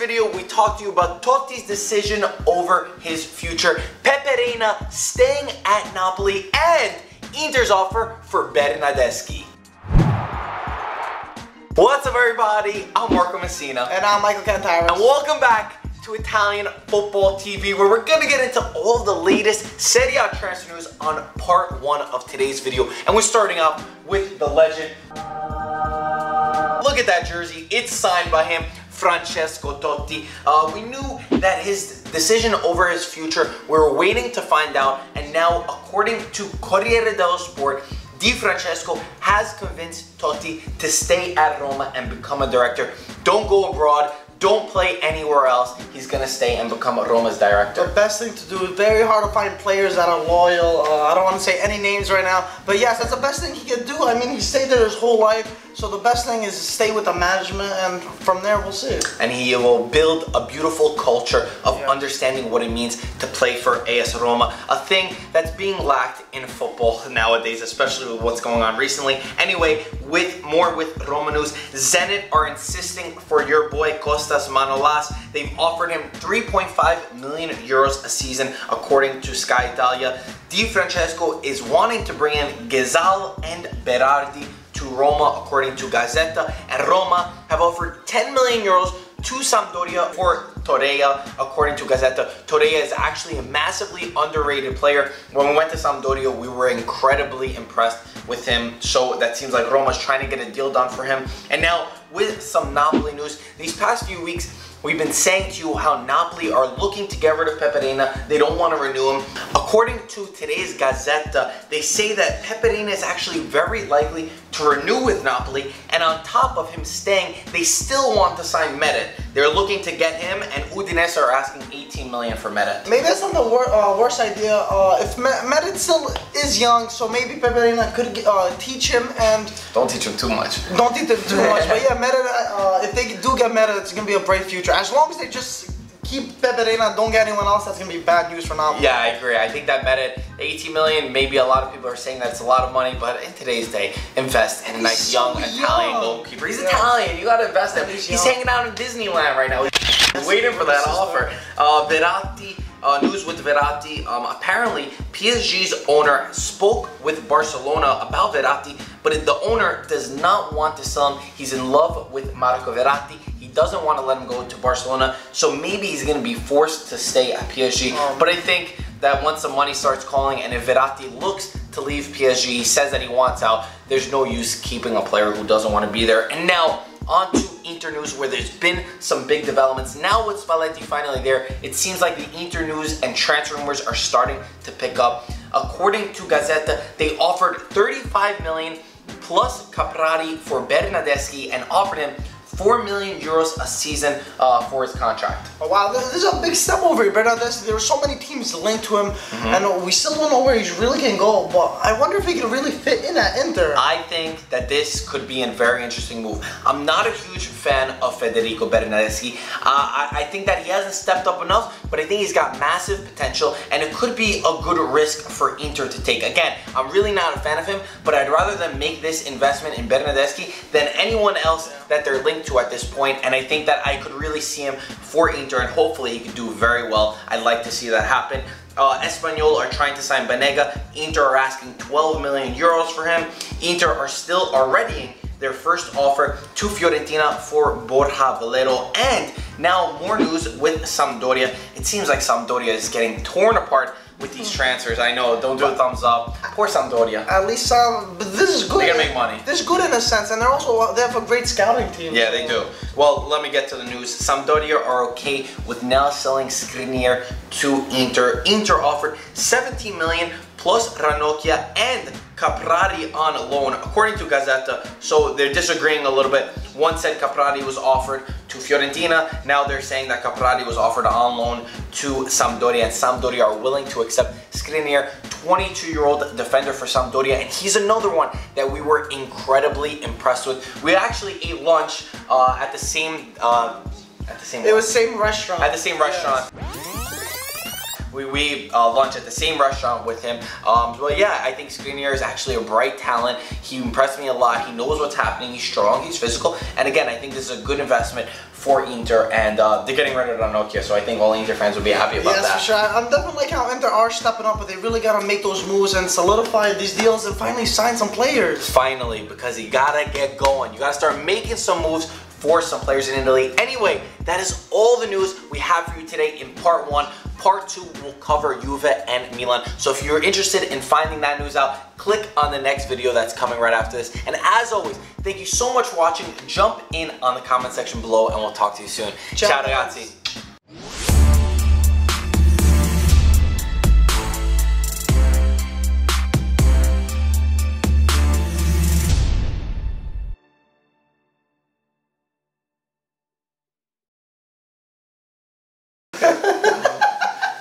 video, we talked to you about Totti's decision over his future, Pepe Reina staying at Napoli, and Inter's offer for Bernardeschi. What's up, everybody? I'm Marco Messina. And I'm Michael Cantaris. And welcome back to Italian Football TV, where we're gonna get into all of the latest Serie A transfer news on part one of today's video. And we're starting off with the legend. Look at that jersey. It's signed by him, Francesco Totti. We knew that his decision over his future, we were waiting to find out, and now, according to Corriere dello Sport, Di Francesco has convinced Totti to stay at Roma and become a director. Don't go abroad. Don't play anywhere else. He's gonna stay and become Roma's director. The best thing to do. It's very hard to find players that are loyal. I don't want to say any names right now, but yes, that's the best thing he could do. I mean, he stayed there his whole life, so the best thing is to stay with the management, and from there we'll see. And he will build a beautiful culture of understanding what it means to play for AS Roma, a thing that's being lacked in football nowadays, especially with what's going on recently. Anyway, with Roma news, Zenit are insisting for your boy Kostas Manolas. They've offered him 3.5 million euros a season, according to Sky Italia. Di Francesco is wanting to bring in Ghezal and Berardi to Roma, according to Gazzetta, and Roma have offered 10 million euros to Sampdoria for Torreira, according to Gazzetta. Torreira is actually a massively underrated player. When we went to Sampdoria, we were incredibly impressed with him, so that seems like Roma's trying to get a deal done for him. And now, with some Napoli news, these past few weeks, we've been saying to you how Napoli are looking to get rid of Pepe Reina. They don't want to renew him. According to today's Gazzetta, they say that Pepe Reina is actually very likely to renew with Napoli, and on top of him staying, they still want to sign Meret. They're looking to get him, and Udinese are asking 18 million for Meret. Maybe that's not the worst idea. If Meret still is young, so maybe Pepe Reina could teach him, and don't teach him too much. Don't teach him too much, but yeah, Meret, if they do get Meret, it's gonna be a bright future. As long as they just keep Pepe Reina, don't get anyone else, that's going to be bad news for Napoli. Yeah, I agree. I think that Meret, 18 million, maybe a lot of people are saying that's a lot of money, but in today's day, invest in a nice young Italian goalkeeper. He's Italian, you got to invest in him. He's hanging out in Disneyland right now. He's waiting for that offer. Verratti, news with Verratti. Apparently, PSG's owner spoke with Barcelona about Verratti, but the owner does not want to sell him. He's in love with Marco Verratti. He doesn't want to let him go to Barcelona, so maybe he's going to be forced to stay at PSG. But I think that once the money starts calling, and if Verratti looks to leave PSG, he says that he wants out, there's no use keeping a player who doesn't want to be there. And now, on to Inter news, where there's been some big developments. Now with Spalletti finally there, it seems like the Inter news and transfer rumors are starting to pick up. According to Gazzetta, they offered 35 million plus Caprari for Bernardeschi and offered him 4 million euros a season for his contract. Oh, wow, this is a big step over here, Bernardeschi. There were so many teams linked to him, and we still don't know where he really can go, but I wonder if he can really fit in at Inter. I think that this could be a very interesting move. I'm not a huge fan of Federico Bernardeschi. I think that he hasn't stepped up enough, but I think he's got massive potential, and it could be a good risk for Inter to take. Again, I'm really not a fan of him, but I'd rather them make this investment in Bernardeschi than anyone else that they're linked to at this point, and I think that I could really see him for Inter, and hopefully he could do very well. I'd like to see that happen. Espanyol are trying to sign Banega. Inter are asking 12 million euros for him. Inter are still readying their first offer to Fiorentina for Borja Valero. And now more news with Sampdoria. It seems like Sampdoria is getting torn apart with these transfers. I know, don't do a thumbs up. Poor Sampdoria. At least but this is good. They're gonna make money. This is good in a sense, and they have a great scouting team. Yeah, they do. Well, let me get to the news. Sampdoria are okay with now selling Skriniar to Inter. Inter offered 17 million plus Ranocchia and Caprari on loan, according to Gazzetta. So they're disagreeing a little bit. One said Caprari was offered to Fiorentina. Now they're saying that Caprari was offered on loan to Sampdoria, and Sampdoria are willing to accept Skriniar, 22-year-old defender for Sampdoria, and he's another one that we were incredibly impressed with. We actually ate lunch at the same. It was same restaurant. At the same restaurant. Yes. We lunch at the same restaurant with him. But yeah, I think Skriniar is actually a bright talent. He impressed me a lot. He knows what's happening. He's strong. He's physical. And again, I think this is a good investment for Inter, and they're getting rid of Ranocchia, so I think all Inter fans will be happy about that. Yes, for sure. I'm definitely like how Inter are stepping up, but they really got to make those moves and solidify these deals and finally sign some players. Finally, because you gotta get going. You gotta start making some moves for some players in Italy. Anyway, that is all the news we have for you today in part 1. Part 2 will cover Juve and Milan. So if you're interested in finding that news out, click on the next video that's coming right after this. And as always, thank you so much for watching. Jump in on the comment section below and we'll talk to you soon. Ciao ragazzi.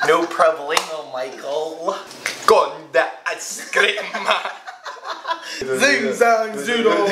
No problemo, Michael. Con da scrima. Zing zang zudo.